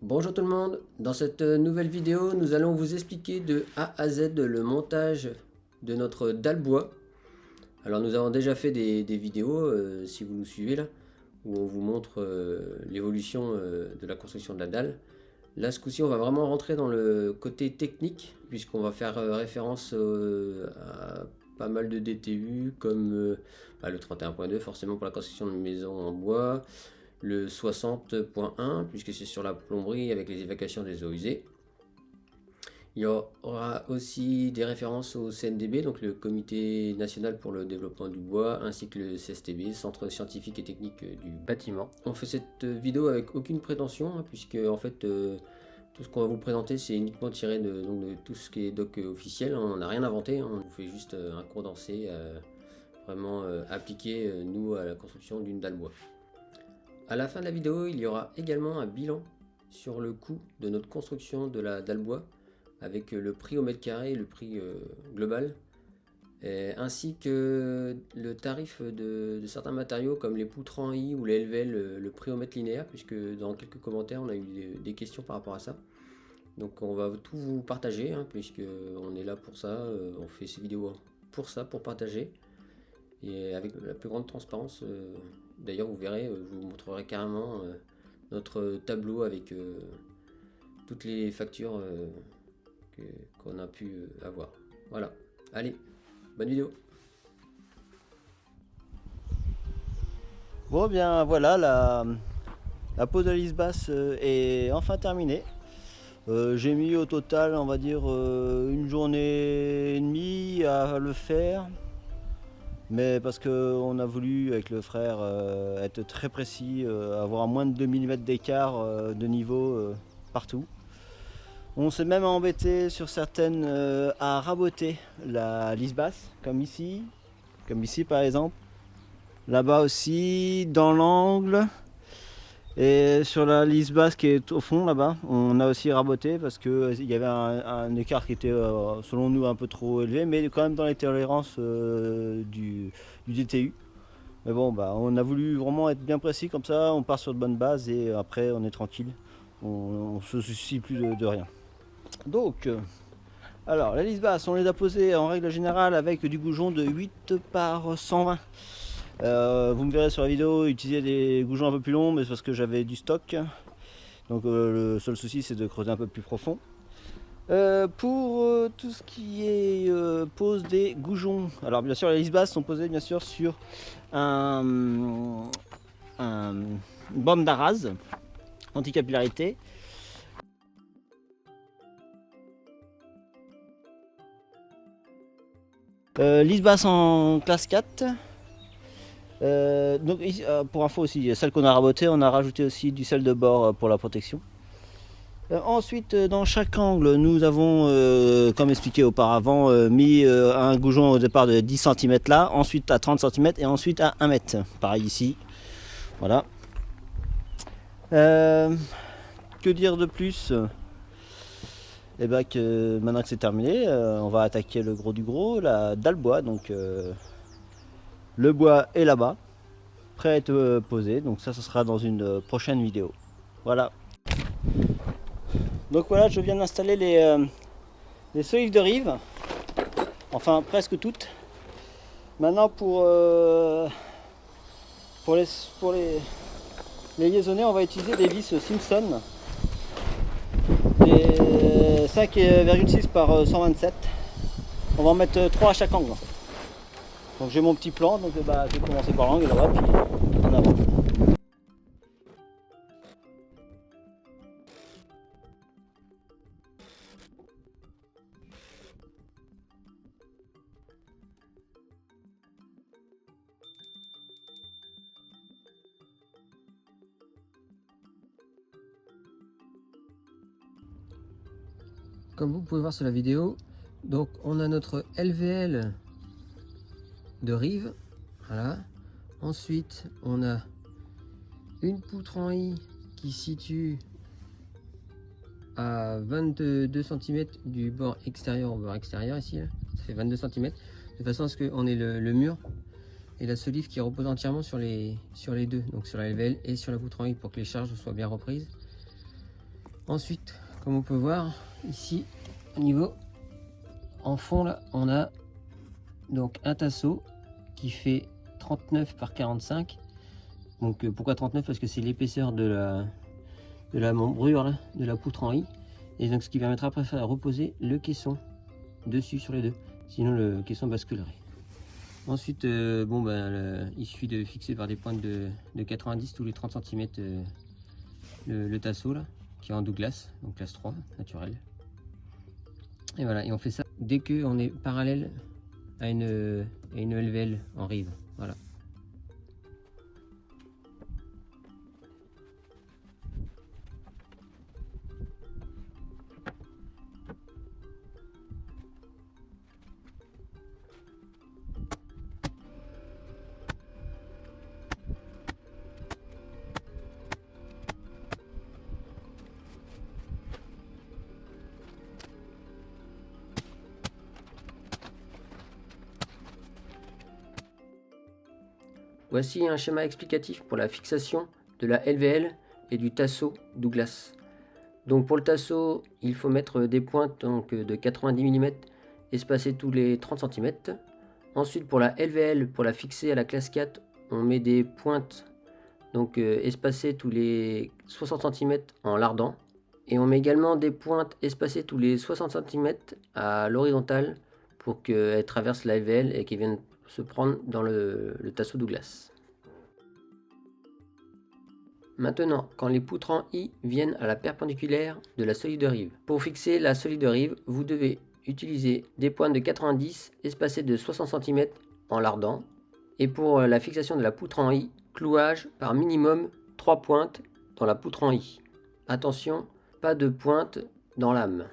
Bonjour tout le monde, dans cette nouvelle vidéo nous allons vous expliquer de A à Z le montage de notre dalle bois. Alors nous avons déjà fait des vidéos, si vous nous suivez là, où on vous montre l'évolution de la construction de la dalle. Là ce coup-ci on va vraiment rentrer dans le côté technique, puisqu'on va faire référence à pas mal de DTU comme le 31.2 forcément pour la construction de maisons en bois, le 60.1 puisque c'est sur la plomberie avec les évacuations des eaux usées. Il y aura aussi des références au CNDB, donc le Comité National pour le Développement du Bois, ainsi que le CSTB, Centre Scientifique et Technique du Bâtiment. On fait cette vidéo avec aucune prétention, puisque en fait tout ce qu'on va vous présenter c'est uniquement tiré de tout ce qui est doc officiel, on n'a rien inventé, on vous fait juste un condensé vraiment appliqué nous à la construction d'une dalle bois. À la fin de la vidéo, il y aura également un bilan sur le coût de notre construction de la dalle bois, avec le prix au mètre carré et le prix global, ainsi que le tarif de certains matériaux comme les poutres en I ou les LVL, le prix au mètre linéaire, puisque dans quelques commentaires on a eu des questions par rapport à ça. Donc on va tout vous partager, puisque on est là pour ça, on fait ces vidéos pour ça, pour partager, et avec la plus grande transparence. D'ailleurs vous verrez, je vous montrerai carrément notre tableau avec toutes les factures qu'on a pu avoir. Voilà, allez, bonne vidéo. Bon bien voilà, la pose de lisse basse est enfin terminée. J'ai mis au total on va dire une journée et demie à le faire. Mais parce qu'on a voulu avec le frère être très précis, avoir moins de 2 mm d'écart de niveau partout. On s'est même embêté sur certaines à raboter la lisse basse, comme ici par exemple. Là-bas aussi, dans l'angle. Et sur la lisse basse qui est au fond là-bas, on a aussi raboté parce qu'il y avait un écart qui était selon nous un peu trop élevé, mais quand même dans les tolérances du DTU. Mais bon, on a voulu vraiment être bien précis comme ça, on part sur de bonnes bases et après on est tranquille, on se soucie plus de rien. Donc, alors la lisse basse, on les a posées en règle générale avec du goujon de 8 par 120. Vous me verrez sur la vidéo utiliser des goujons un peu plus longs, mais c'est parce que j'avais du stock. Donc le seul souci c'est de creuser un peu plus profond. Pour tout ce qui est pose des goujons, alors bien sûr les lisses basses sont posées bien sûr sur une bande d'arase anti-capillarité. Lisse basse en classe 4. Donc pour info aussi, celle qu'on a rabotée, on a rajouté aussi du sel de bord pour la protection. Ensuite, dans chaque angle, nous avons, comme expliqué auparavant, mis un goujon au départ de 10 cm là, ensuite à 30 cm et ensuite à 1 mètre. Pareil ici. Voilà. Que dire de plus? Et que maintenant que c'est terminé, on va attaquer le gros du gros, la dalle bois. Donc le bois est là-bas, prêt à être posé. Donc ça, ce sera dans une prochaine vidéo. Voilà. Donc voilà, je viens d'installer les solives de rive, enfin presque toutes. Maintenant pour les liaisonner, on va utiliser des vis Simpson, des 5,6 par 127. On va en mettre 3 à chaque angle. Donc j'ai mon petit plan, donc je vais commencer par l'angle là-bas, puis en avant. Comme vous pouvez voir sur la vidéo, donc on a notre LVL de rive, voilà. Ensuite on a une poutre en I qui situe à 22 cm du bord extérieur au bord extérieur ici, là. Ça fait 22 cm, de façon à ce qu'on ait le mur et la solive qui repose entièrement sur les deux, donc sur la LVL et sur la poutre en I, pour que les charges soient bien reprises. Ensuite, comme on peut voir ici au niveau en fond là, on a donc un tasseau qui fait 39 par 45. Donc pourquoi 39? Parce que c'est l'épaisseur de la membrure là, de la poutre en I, et donc ce qui permettra après de reposer le caisson dessus sur les deux, sinon le caisson basculerait. Ensuite il suffit de fixer par des pointes de 90 tous les 30 cm le tasseau là, qui est en Douglas, donc classe 3 naturel. Et voilà, et on fait ça dès qu'on est parallèle à une LVL en rive. Voilà. Voici un schéma explicatif pour la fixation de la LVL et du tasseau Douglas. Donc pour le tasseau, il faut mettre des pointes donc, de 90 mm espacées tous les 30 cm. Ensuite pour la LVL, pour la fixer à la classe 4, on met des pointes donc, espacées tous les 60 cm en lardant. Et on met également des pointes espacées tous les 60 cm à l'horizontale pour qu'elles traversent la LVL et qu'elles viennent se prendre dans le tasseau Douglas. Maintenant, quand les poutres en I viennent à la perpendiculaire de la solide rive. Pour fixer la solide rive, vous devez utiliser des pointes de 90 espacées de 60 cm en lardant. Et pour la fixation de la poutre en I, clouage par minimum 3 pointes dans la poutre en I. Attention, pas de pointe dans l'âme.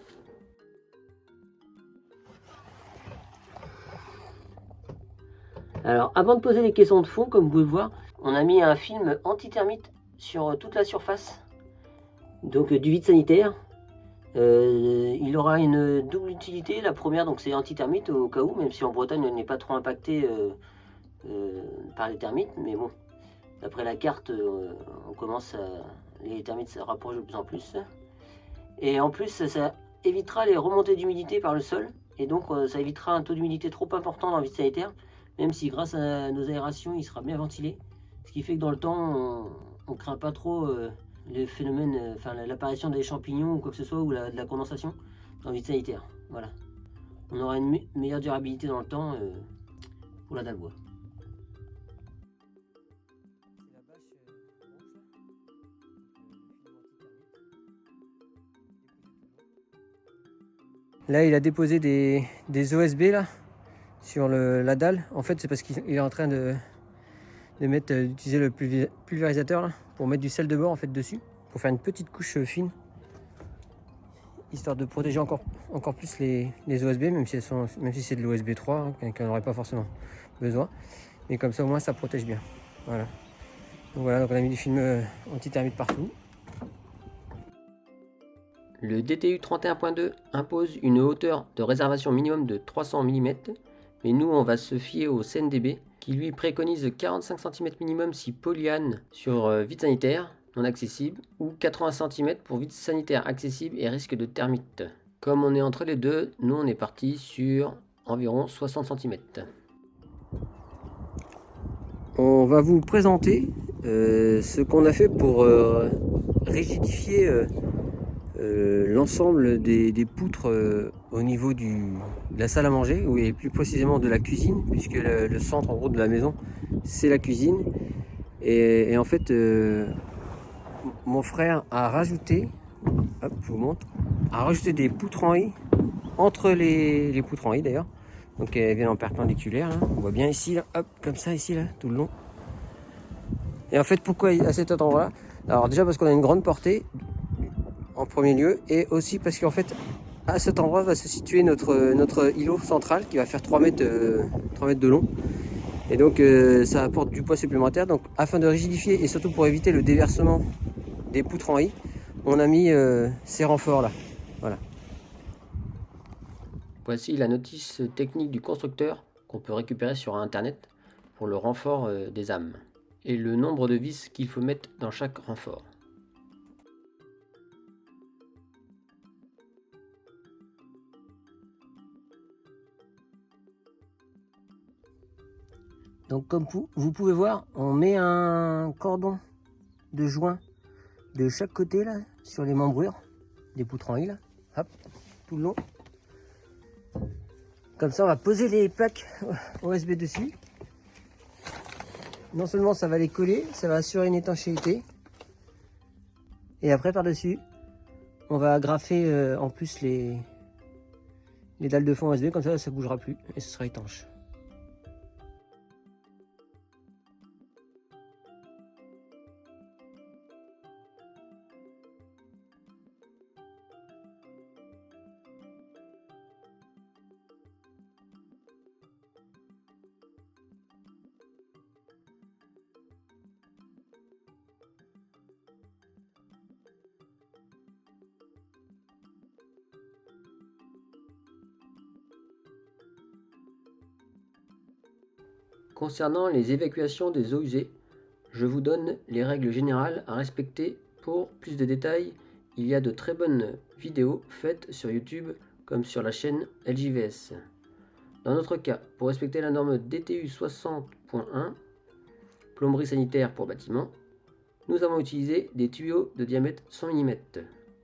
Alors avant de poser les caissons de fond, comme vous pouvez le voir, on a mis un film anti-thermite sur toute la surface donc du vide sanitaire. Il aura une double utilité. La première, donc c'est anti-thermite au cas où, même si en Bretagne on n'est pas trop impacté par les termites, mais bon, d'après la carte, les termites se rapprochent de plus en plus. Et en plus, ça évitera les remontées d'humidité par le sol, et donc ça évitera un taux d'humidité trop important dans le vide sanitaire, même si grâce à nos aérations, il sera bien ventilé, ce qui fait que dans le temps, on ne craint pas trop les phénomènes, l'apparition des champignons ou quoi que ce soit, ou de la condensation dans le vide sanitaire. Voilà. On aura une meilleure durabilité dans le temps pour la dalle bois. Là, il a déposé des OSB là, sur la dalle. En fait, c'est parce qu'il est en train d'utiliser le pulvérisateur là, pour mettre du sel de bord en fait, dessus, pour faire une petite couche fine, histoire de protéger encore plus les OSB, même si c'est de l'OSB 3, hein, qu'on n'aurait pas forcément besoin. Mais comme ça, au moins, ça protège bien. Voilà. Donc voilà, donc on a mis du film anti-thermite partout. Le DTU 31.2 impose une hauteur de réservation minimum de 300 mm, mais nous on va se fier au CNDB qui lui préconise 45 cm minimum si polyane sur vide sanitaire non accessible ou 80 cm pour vide sanitaire accessible et risque de termite. Comme on est entre les deux, nous on est parti sur environ 60 cm. On va vous présenter ce qu'on a fait pour rigidifier l'ensemble des poutres au niveau de la salle à manger, et plus précisément de la cuisine, puisque le centre en gros de la maison c'est la cuisine. Et en fait mon frère a rajouté, hop, je vous montre, a rajouté des poutres en I entre les poutres en I d'ailleurs, donc elles viennent en perpendiculaire là. On voit bien ici là, hop, comme ça ici là, tout le long. Et en fait pourquoi à cet endroit là? Alors déjà parce qu'on a une grande portée en premier lieu, et aussi parce qu'en fait à cet endroit va se situer notre îlot central qui va faire 3 mètres de long, et donc ça apporte du poids supplémentaire. Donc afin de rigidifier et surtout pour éviter le déversement des poutres en I, on a mis ces renforts là. Voilà. Voici la notice technique du constructeur qu'on peut récupérer sur internet pour le renfort des âmes et le nombre de vis qu'il faut mettre dans chaque renfort. Donc comme vous pouvez voir, on met un cordon de joint de chaque côté là, sur les membrures des poutres en I là, hop, tout le long. Comme ça on va poser les plaques OSB dessus. Non seulement ça va les coller, ça va assurer une étanchéité. Et après par dessus, on va agrafer en plus les dalles de fond OSB, comme ça ça bougera plus et ce sera étanche. Concernant les évacuations des eaux usées, je vous donne les règles générales à respecter. Pour plus de détails, il y a de très bonnes vidéos faites sur YouTube comme sur la chaîne LJVS. Dans notre cas, pour respecter la norme DTU 60.1, plomberie sanitaire pour bâtiment, nous avons utilisé des tuyaux de diamètre 100 mm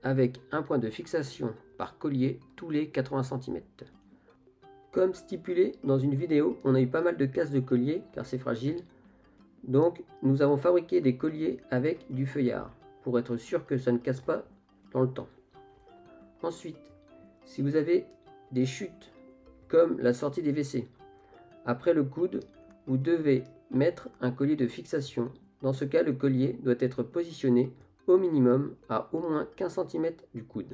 avec un point de fixation par collier tous les 80 cm. Comme stipulé dans une vidéo, on a eu pas mal de casses de collier car c'est fragile. Donc nous avons fabriqué des colliers avec du feuillard pour être sûr que ça ne casse pas dans le temps. Ensuite, si vous avez des chutes comme la sortie des WC, après le coude, vous devez mettre un collier de fixation. Dans ce cas, le collier doit être positionné au minimum à au moins 15 cm du coude.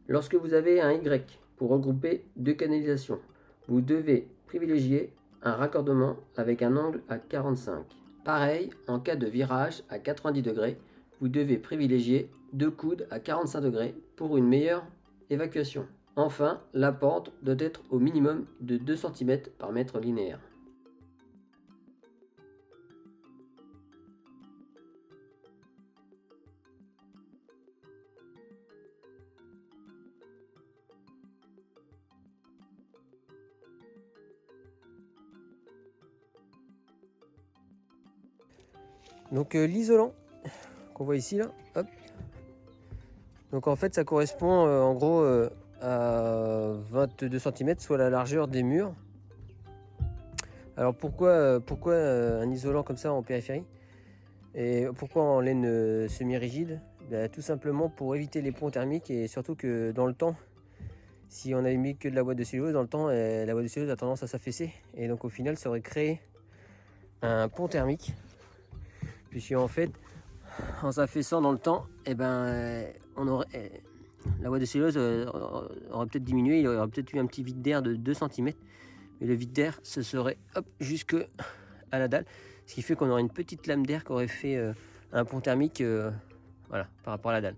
Lorsque vous avez un Y pour regrouper deux canalisations, vous devez privilégier un raccordement avec un angle à 45. Pareil, en cas de virage à 90 degrés, vous devez privilégier deux coudes à 45 degrés pour une meilleure évacuation. Enfin, la pente doit être au minimum de 2 cm par mètre linéaire. Donc l'isolant qu'on voit ici là, hop. Donc en fait ça correspond en gros à 22 cm, soit la largeur des murs. Alors pourquoi un isolant comme ça en périphérie? Et pourquoi en laine semi-rigide? Tout simplement pour éviter les ponts thermiques et surtout que dans le temps, si on avait mis que de la boîte de cellulose, dans le temps la boîte de cellulose a tendance à s'affaisser et donc au final ça aurait créé un pont thermique. Puisque en fait, en s'affaissant dans le temps, on aurait, la boîte de cellulose aurait peut-être diminué, il y aurait peut-être eu un petit vide d'air de 2 cm. Mais le vide d'air, ce serait jusque à la dalle. Ce qui fait qu'on aurait une petite lame d'air qui aurait fait un pont thermique voilà, par rapport à la dalle.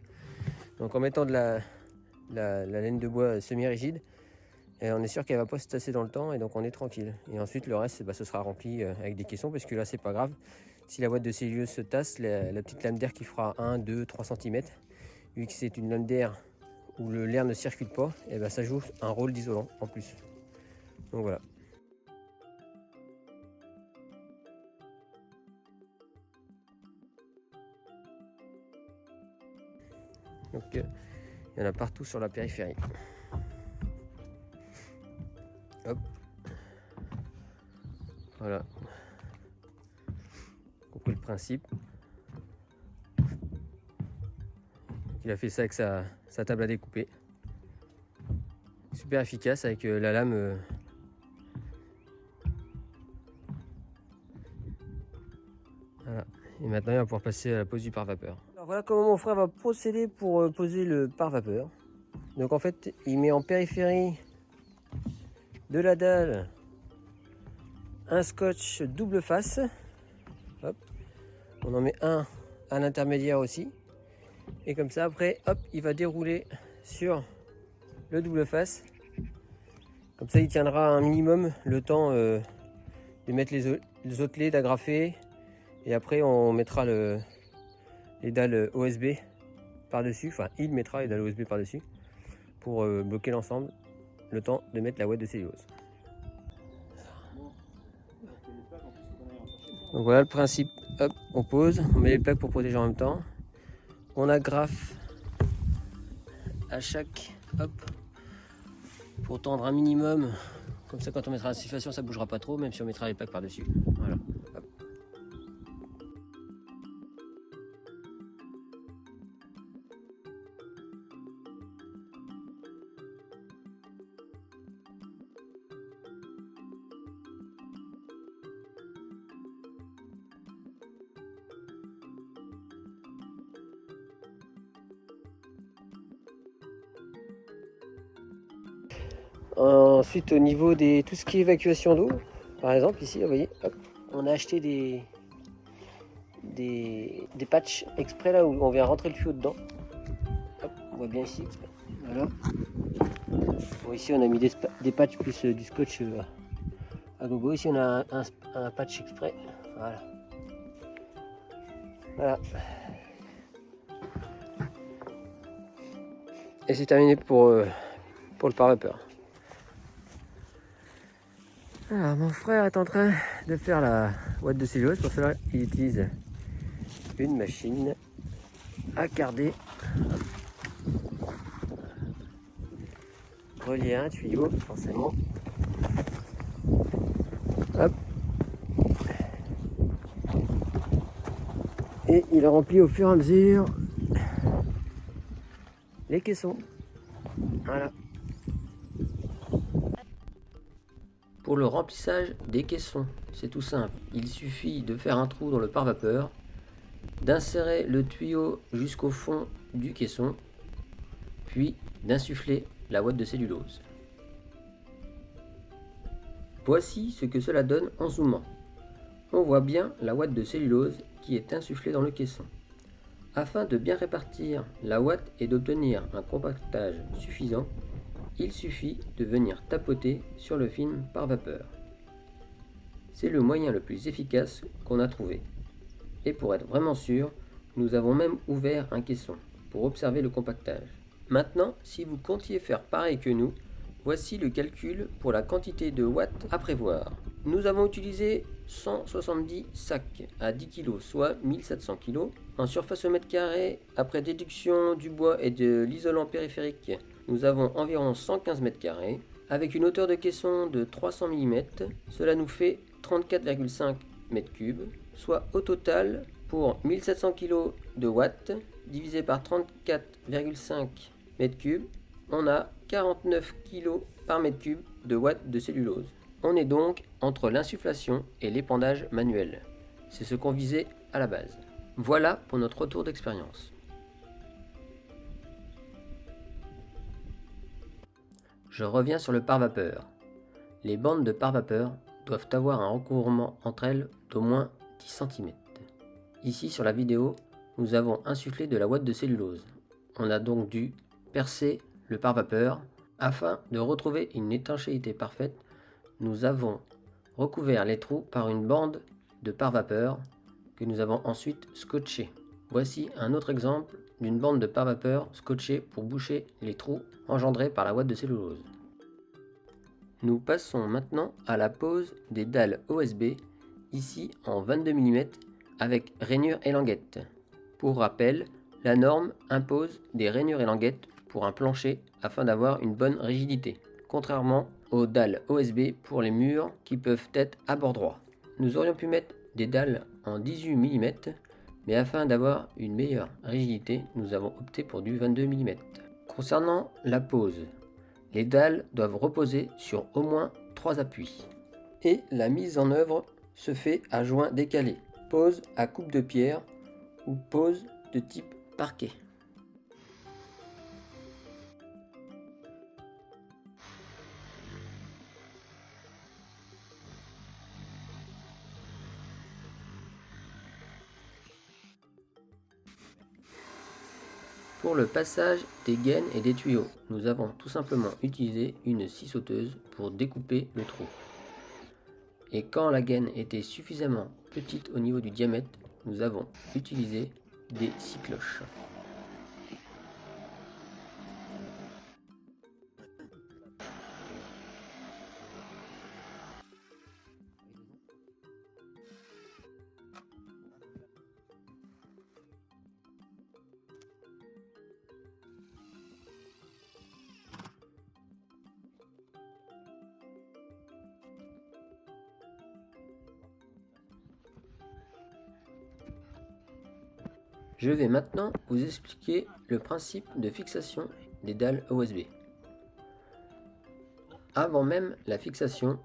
Donc en mettant de la laine de bois semi-rigide, on est sûr qu'elle ne va pas se tasser dans le temps et donc on est tranquille. Et ensuite le reste, ce sera rempli avec des caissons parce que là c'est pas grave. Si la boîte de cellulose se tasse, la petite lame d'air qui fera 1, 2, 3 cm, vu que c'est une lame d'air où l'air ne circule pas, ça joue un rôle d'isolant en plus. Donc voilà. Donc il y en a partout sur la périphérie. Hop. Voilà. Compris le principe. Il a fait ça avec sa table à découper. Super efficace avec la lame. Voilà. Et maintenant il va pouvoir passer à la pose du pare-vapeur. Alors voilà comment mon frère va procéder pour poser le pare-vapeur. Donc en fait il met en périphérie de la dalle un scotch double face. Hop. On en met un à l'intermédiaire aussi. Et comme ça après hop il va dérouler sur le double face. Comme ça il tiendra un minimum le temps de mettre les autelets, d'agrafer. Et après on mettra les dalles OSB par-dessus. Enfin il mettra les dalles OSB par-dessus pour bloquer l'ensemble le temps de mettre la ouate de cellulose. Donc voilà le principe, hop, on pose, on met les plaques pour protéger en même temps. On agrafe à chaque, hop, pour tendre un minimum. Comme ça, quand on mettra la siphation, ça bougera pas trop, même si on mettra les plaques par-dessus. Voilà. Hop. Ensuite, au niveau des tout ce qui est évacuation d'eau, par exemple, ici, vous voyez, hop, on a acheté des patchs exprès là où on vient rentrer le tuyau dedans. Hop, on voit bien ici. Voilà. Bon, ici, on a mis des patchs plus du scotch à gogo. Ici, on a un patch exprès. Voilà. Voilà. Et c'est terminé pour le pare-vapeur. Alors, mon frère est en train de faire la ouate de cellulose. Pour cela, il utilise une machine à carder relié à un tuyau, forcément. Hop. Et il remplit au fur et à mesure les caissons. Voilà. Pour le remplissage des caissons, c'est tout simple. Il suffit de faire un trou dans le pare-vapeur, d'insérer le tuyau jusqu'au fond du caisson, puis d'insuffler la ouate de cellulose. Voici ce que cela donne en zoomant. On voit bien la ouate de cellulose qui est insufflée dans le caisson. Afin de bien répartir la ouate et d'obtenir un compactage suffisant, il suffit de venir tapoter sur le film par vapeur. C'est le moyen le plus efficace qu'on a trouvé. Et pour être vraiment sûr, nous avons même ouvert un caisson pour observer le compactage. Maintenant, si vous comptiez faire pareil que nous, voici le calcul pour la quantité de watts à prévoir. Nous avons utilisé 170 sacs à 10 kg, soit 1700 kg. En surface au mètre carré, après déduction du bois et de l'isolant périphérique, nous avons environ 115 mètres carrés. Avec une hauteur de caisson de 300 mm, cela nous fait 34,5 m3, soit au total pour 1700 kg de watts divisé par 34,5 m3, on a 49 kg par mètre cube de watts de cellulose. On est donc entre l'insufflation et l'épandage manuel. C'est ce qu'on visait à la base. Voilà pour notre retour d'expérience. Je reviens sur le pare-vapeur. Les bandes de pare-vapeur doivent avoir un recouvrement entre elles d'au moins 10 cm. Ici sur la vidéo, nous avons insufflé de la ouate de cellulose. On a donc dû percer le pare-vapeur. Afin de retrouver une étanchéité parfaite, nous avons recouvert les trous par une bande de pare-vapeur que nous avons ensuite scotchée. Voici un autre exemple d'une bande de pare-vapeur scotchée pour boucher les trous engendrés par la ouate de cellulose. Nous passons maintenant à la pose des dalles OSB, ici en 22 mm avec rainure et languette. Pour rappel, la norme impose des rainures et languettes pour un plancher afin d'avoir une bonne rigidité, contrairement aux dalles OSB pour les murs qui peuvent être à bord droit. Nous aurions pu mettre des dalles en 18 mm, mais afin d'avoir une meilleure rigidité, nous avons opté pour du 22 mm. Concernant la pose, les dalles doivent reposer sur au moins 3 appuis. Et la mise en œuvre se fait à joint décalé, pose à coupe de pierre ou pose de type parquet. Pour le passage des gaines et des tuyaux, nous avons tout simplement utilisé une scie sauteuse pour découper le trou. Et quand la gaine était suffisamment petite au niveau du diamètre, nous avons utilisé des scie cloches. Je vais maintenant vous expliquer le principe de fixation des dalles OSB. Avant même la fixation,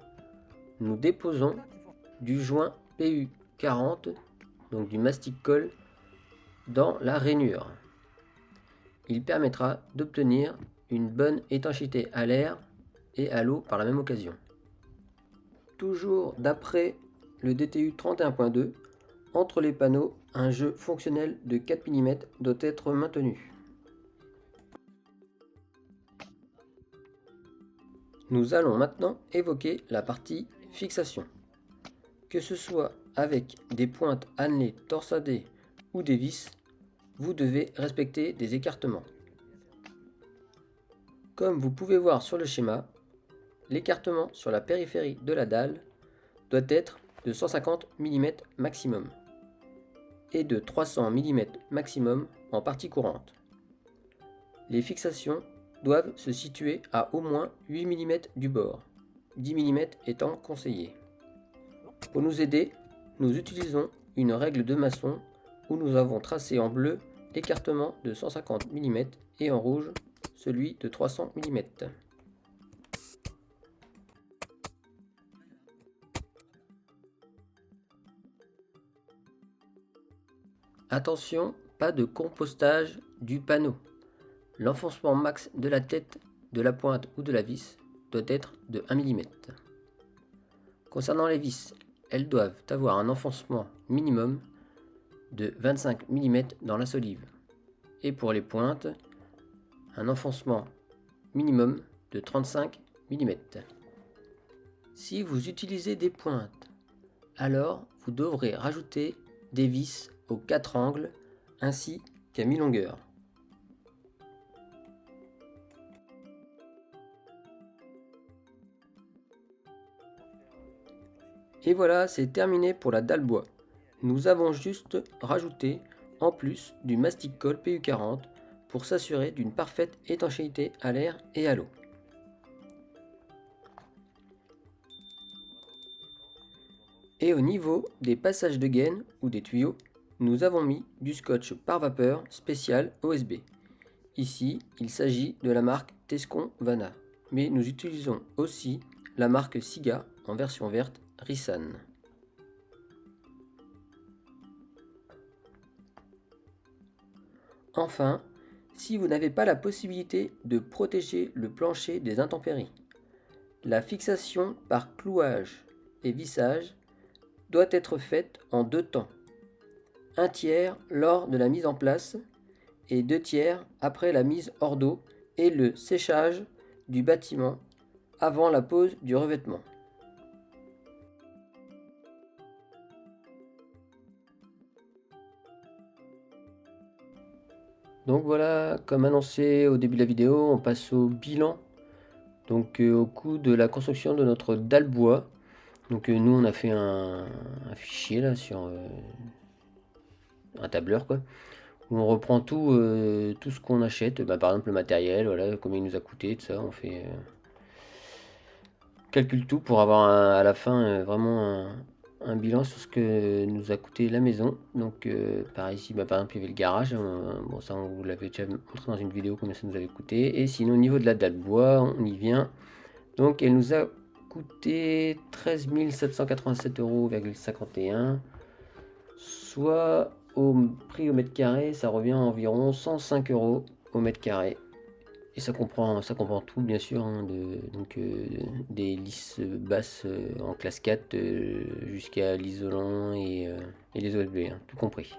nous déposons du joint PU40, donc du mastic colle, dans la rainure. Il permettra d'obtenir une bonne étanchéité à l'air et à l'eau par la même occasion. Toujours d'après le DTU 31.2, entre les panneaux, un jeu fonctionnel de 4 mm doit être maintenu. Nous allons maintenant évoquer la partie fixation. Que ce soit avec des pointes annelées torsadées ou des vis, vous devez respecter des écartements. Comme vous pouvez voir sur le schéma, l'écartement sur la périphérie de la dalle doit être de 150 mm maximum et de 300 mm maximum en partie courante. Les fixations doivent se situer à au moins 8 mm du bord, 10 mm étant conseillé. Pour nous aider, nous utilisons une règle de maçon où nous avons tracé en bleu l'écartement de 150 mm et en rouge celui de 300 mm. Attention, pas de compostage du panneau. L'enfoncement max de la tête, de la pointe ou de la vis doit être de 1 mm. Concernant les vis, elles doivent avoir un enfoncement minimum de 25 mm dans la solive. Et pour les pointes, un enfoncement minimum de 35 mm. Si vous utilisez des pointes, alors vous devrez rajouter des vis aux 4 angles ainsi qu'à mi-longueur. Et voilà, c'est terminé pour la dalle bois. Nous avons juste rajouté en plus du mastic colle PU40 pour s'assurer d'une parfaite étanchéité à l'air et à l'eau. Et au niveau des passages de gaine ou des tuyaux, nous avons mis du scotch par vapeur spécial OSB. Ici, il s'agit de la marque Tescon Vana, mais nous utilisons aussi la marque Siga en version verte Rissan. Enfin, si vous n'avez pas la possibilité de protéger le plancher des intempéries, la fixation par clouage et vissage doit être faite en 2 temps. 1/3 lors de la mise en place et 2/3 après la mise hors d'eau et le séchage du bâtiment avant la pose du revêtement. Donc voilà, comme annoncé au début de la vidéo, on passe au bilan. Donc au coût de la construction de notre dalle bois. Donc nous on a fait un fichier là sur un tableur quoi, où on reprend tout ce qu'on achète, par exemple le matériel, voilà, combien il nous a coûté, tout ça, on fait calcule tout pour avoir à la fin vraiment un bilan sur ce que nous a coûté la maison. Donc par ici, par exemple il y avait le garage, bon ça on vous l'avait déjà montré dans une vidéo combien ça nous avait coûté. Et sinon au niveau de la dalle bois, on y vient. Donc elle nous a coûté 13 787,51 €, soit au prix au mètre carré, ça revient à environ 105 € au mètre carré. Et ça comprend tout bien sûr, hein, des lisses basses en classe 4 jusqu'à l'isolant et les OSB, hein, tout compris.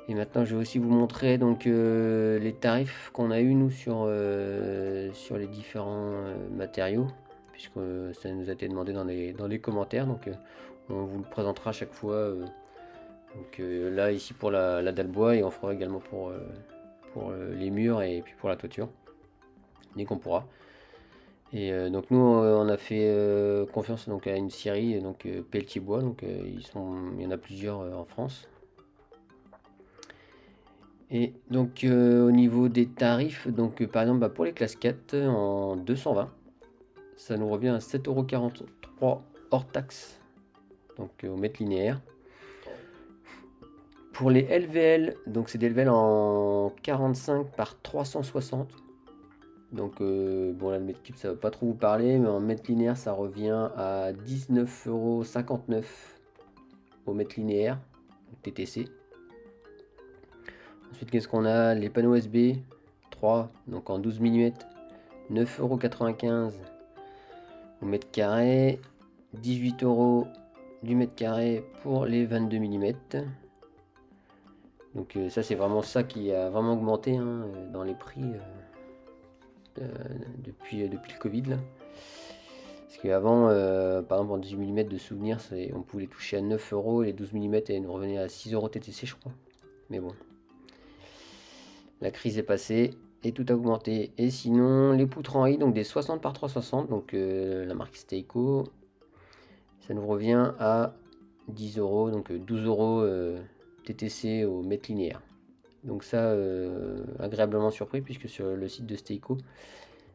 Et maintenant je vais aussi vous montrer donc les tarifs qu'on a eu nous sur les différents matériaux, puisque ça nous a été demandé dans les commentaires, donc on vous le présentera à chaque fois. Donc là ici pour la dalle bois, et on fera également pour les murs et puis pour la toiture dès qu'on pourra. Et donc nous on a fait confiance donc à une scierie, donc Pelletier Bois, donc il y en a plusieurs en France. Et donc au niveau des tarifs, donc par exemple pour les classes 4 en 220, ça nous revient à 7,43 € hors taxe, donc au mètre linéaire. Pour les LVL, donc c'est des LVL en 45 par 360. Donc bon là le mètre cube ça va pas trop vous parler, mais en mètre linéaire ça revient à 19,59 € au mètre linéaire, TTC. Ensuite qu'est-ce qu'on a? Les panneaux USB 3, donc en 12 mm, 9,95 € au mètre carré, 18 € du mètre carré pour les 22 mm. Donc ça c'est vraiment ça qui a vraiment augmenté hein, dans les prix depuis le Covid là. Parce qu'avant, par exemple en 18 mm de souvenirs, on pouvait les toucher à 9 € et les 12 mm et nous revenaient à 6 € TTC je crois. Mais bon, la crise est passée et tout a augmenté. Et sinon les poutres en I, donc des 60 par 360, donc la marque Steico, ça nous revient à 10 €, donc 12 € TTC au mètre linéaire. Donc ça, agréablement surpris puisque sur le site de Steico,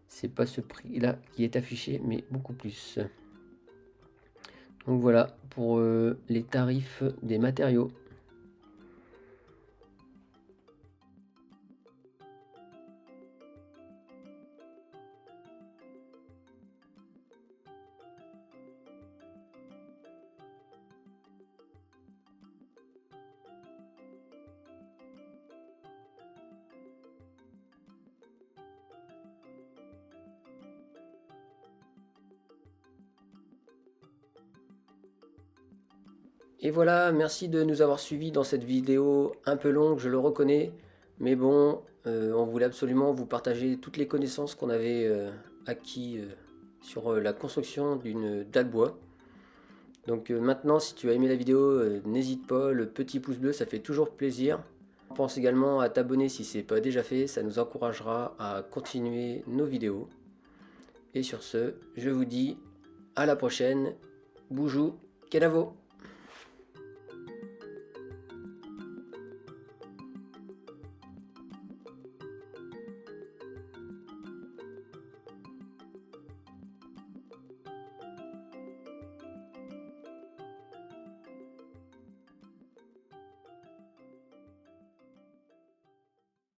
c'est pas ce prix là qui est affiché, mais beaucoup plus. Donc voilà pour les tarifs des matériaux. Et voilà, merci de nous avoir suivis dans cette vidéo un peu longue, je le reconnais. Mais bon, on voulait absolument vous partager toutes les connaissances qu'on avait acquis sur la construction d'une dalle bois. Donc maintenant, si tu as aimé la vidéo, n'hésite pas, le petit pouce bleu, ça fait toujours plaisir. Pense également à t'abonner si ce n'est pas déjà fait, ça nous encouragera à continuer nos vidéos. Et sur ce, je vous dis à la prochaine. Boujou, Kenavo!